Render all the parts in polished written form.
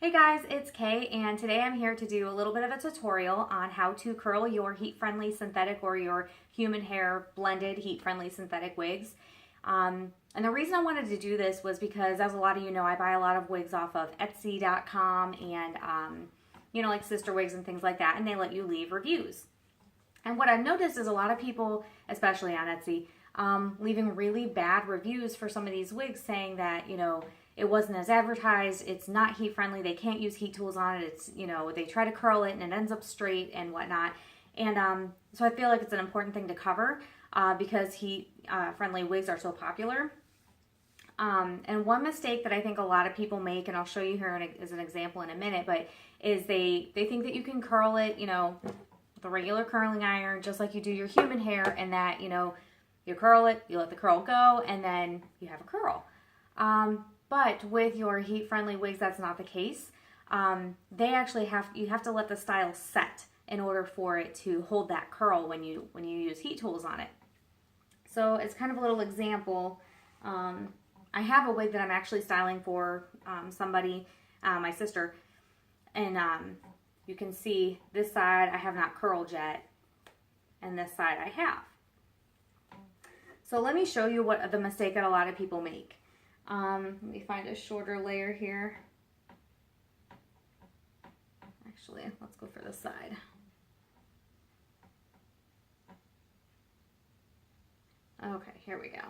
Hey guys, it's Kay, and today I'm here to do a little bit of a tutorial on how to curl your heat-friendly synthetic or your human hair blended heat-friendly synthetic wigs. And the reason I wanted to do this was because, as a lot of you know, I buy a lot of wigs off of Etsy.com and, like Sister Wigs and things like that, and they let you leave reviews. And what I've noticed is a lot of people, especially on Etsy, leaving really bad reviews for some of these wigs saying that, it wasn't as advertised, it's not heat friendly, they can't use heat tools on it, it's, they try to curl it and it ends up straight and whatnot. And so I feel like it's an important thing to cover because heat friendly wigs are so popular. And one mistake that I think a lot of people make, and I'll show you here as an example in a minute, but is they think that you can curl it, with a regular curling iron, just like you do your human hair, and that, you curl it, you let the curl go, and then you have a curl. But with your heat-friendly wigs, that's not the case. They actually you have to let the style set in order for it to hold that curl when you use heat tools on it. So it's kind of a little example. I have a wig that I'm actually styling for somebody, my sister, and you can see this side I have not curled yet, and this side I have. So let me show you what the mistake that a lot of people make. Let me find a shorter layer here. Actually, let's go for the side. Okay, here we go.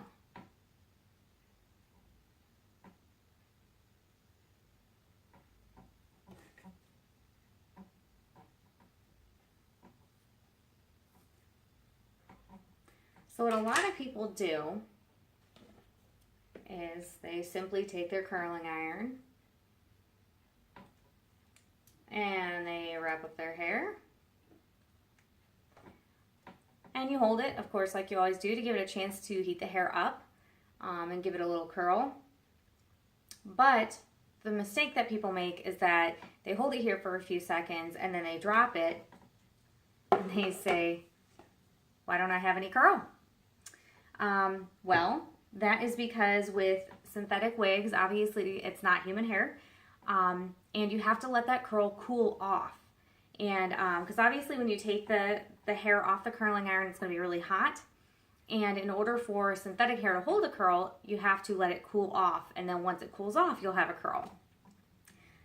So what a lot of people do is they simply take their curling iron and they wrap up their hair, and you hold it, of course, like you always do, to give it a chance to heat the hair up and give it a little curl. But the mistake that people make is that they hold it here for a few seconds and then they drop it and they say, why don't I have any curl? Well, that is because with synthetic wigs, obviously it's not human hair, and you have to let that curl cool off. And because obviously when you take the hair off the curling iron, it's going to be really hot. And in order for synthetic hair to hold a curl, you have to let it cool off. And then once it cools off, you'll have a curl.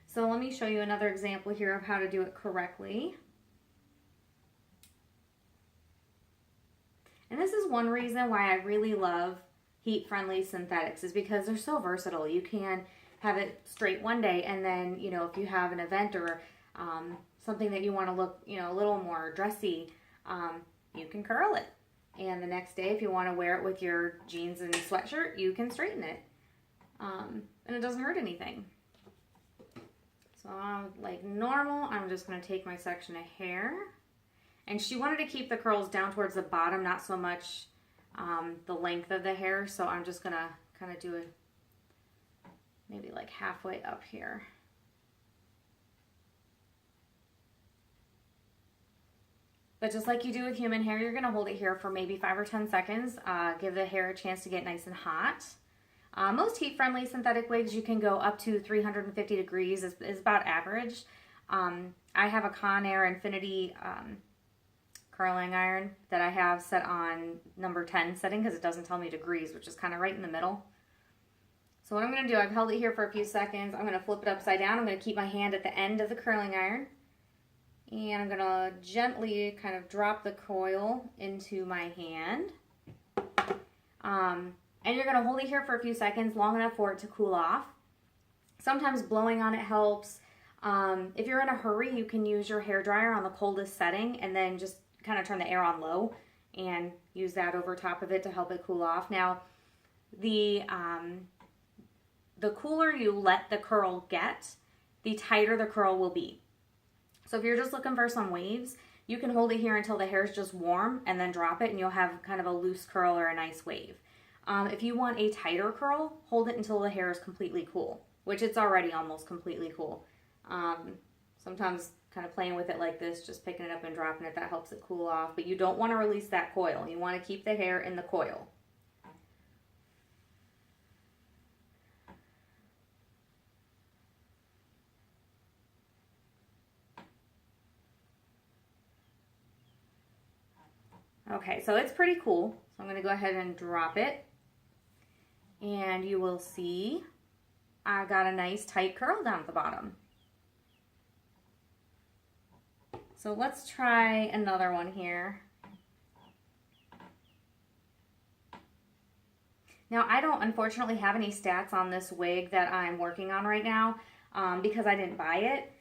So let me show you another example here of how to do it correctly. And this is one reason why I really love heat-friendly synthetics, is because they're so versatile. You can have it straight one day, and then, if you have an event or something that you want to look, a little more dressy, you can curl it. And the next day, if you want to wear it with your jeans and sweatshirt, you can straighten it. And it doesn't hurt anything. So like normal, I'm just going to take my section of hair. And she wanted to keep the curls down towards the bottom, not so much the length of the hair. So I'm just going to kind of do it maybe like halfway up here. But just like you do with human hair, you're going to hold it here for maybe 5 or 10 seconds. Give the hair a chance to get nice and hot. Most heat-friendly synthetic wigs, you can go up to 350 degrees is about average. I have a Conair Infinity curling iron that I have set on number 10 setting because it doesn't tell me degrees, which is kind of right in the middle. So what I'm going to do, I've held it here for a few seconds. I'm going to flip it upside down. I'm going to keep my hand at the end of the curling iron. And I'm going to gently kind of drop the coil into my hand. And you're going to hold it here for a few seconds, long enough for it to cool off. Sometimes blowing on it helps. If you're in a hurry, you can use your hairdryer on the coldest setting and then just kind of turn the air on low and use that over top of it to help it cool off. Now, the cooler you let the curl get, the tighter the curl will be. So if you're just looking for some waves, you can hold it here until the hair is just warm and then drop it and you'll have kind of a loose curl or a nice wave. If you want a tighter curl, hold it until the hair is completely cool, which it's already almost completely cool. Sometimes kind of playing with it like this, just picking it up and dropping it, that helps it cool off. But you don't want to release that coil. You want to keep the hair in the coil. Okay, so it's pretty cool. So I'm going to go ahead and drop it. And you will see I got a nice tight curl down at the bottom. So let's try another one here. Now, I don't unfortunately have any stats on this wig that I'm working on right now because I didn't buy it.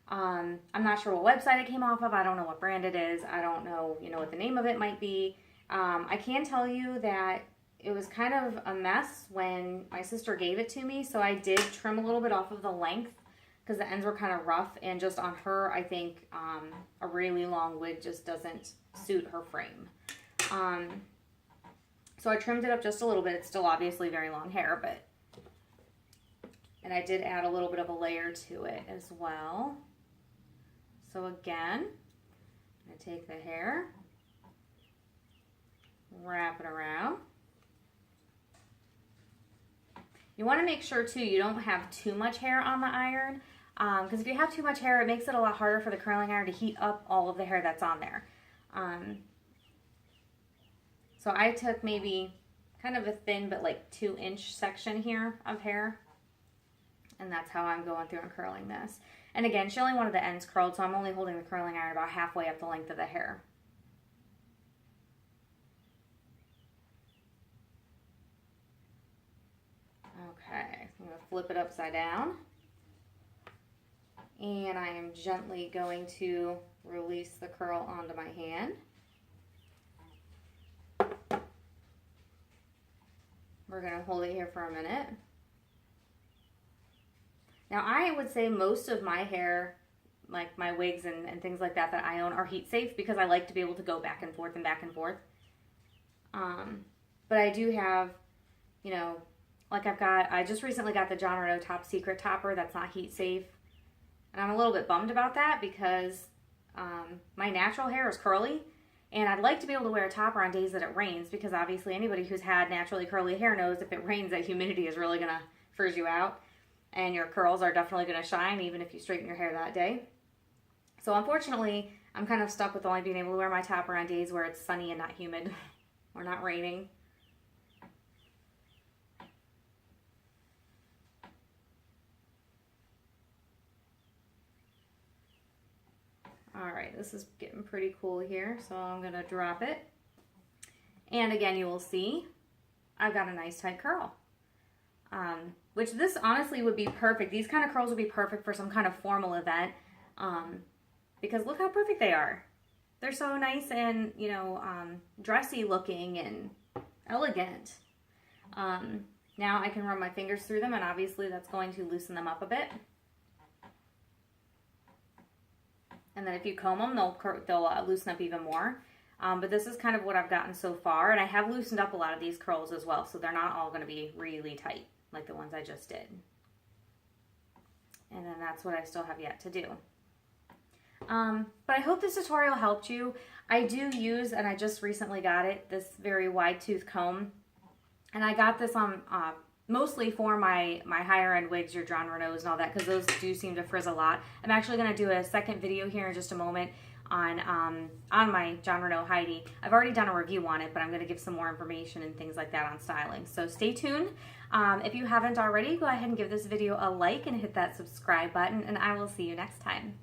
I'm not sure what website it came off of. I don't know what brand it is. I don't know, what the name of it might be. I can tell you that it was kind of a mess when my sister gave it to me, so I did trim a little bit off of the length because the ends were kind of rough, and just on her, I think a really long wig just doesn't suit her frame. So I trimmed it up just a little bit. It's still obviously very long hair, and I did add a little bit of a layer to it as well. So again, I'm going to take the hair, wrap it around. You want to make sure too you don't have too much hair on the iron, because if you have too much hair, it makes it a lot harder for the curling iron to heat up all of the hair that's on there. So I took maybe kind of a thin but like 2-inch section here of hair, and that's how I'm going through and curling this. And again, she only wanted the ends curled, so I'm only holding the curling iron about halfway up the length of the hair. Okay, I'm going to flip it upside down. And I am gently going to release the curl onto my hand. We're going to hold it here for a minute. Now, I would say most of my hair, like my wigs and things like that I own, are heat safe because I like to be able to go back and forth and back and forth. But I do have, like I just recently got the John Renault Top Secret topper that's not heat safe. And I'm a little bit bummed about that because my natural hair is curly. And I'd like to be able to wear a topper on days that it rains, because obviously anybody who's had naturally curly hair knows if it rains, that humidity is really going to frizz you out. And your curls are definitely going to shine even if you straighten your hair that day. So unfortunately, I'm kind of stuck with only being able to wear my topper on days where it's sunny and not humid or not raining. Alright, this is getting pretty cool here, so I'm going to drop it. And again, you will see I've got a nice tight curl. Which this honestly would be perfect. These kind of curls would be perfect for some kind of formal event. Because look how perfect they are. They're so nice and, dressy looking and elegant. Now I can run my fingers through them, and obviously that's going to loosen them up a bit. And then if you comb them, they'll loosen up even more. But this is kind of what I've gotten so far. And I have loosened up a lot of these curls as well, so they're not all going to be really tight like the ones I just did. And then that's what I still have yet to do. But I hope this tutorial helped you. I do use, and I just recently got it, this very wide tooth comb. And I got this on mostly for my higher end wigs, your John Renaults and all that, because those do seem to frizz a lot. I'm actually going to do a second video here in just a moment on my John Renault Heidi. I've already done a review on it, but I'm going to give some more information and things like that on styling. So stay tuned. If you haven't already, go ahead and give this video a like and hit that subscribe button, and I will see you next time.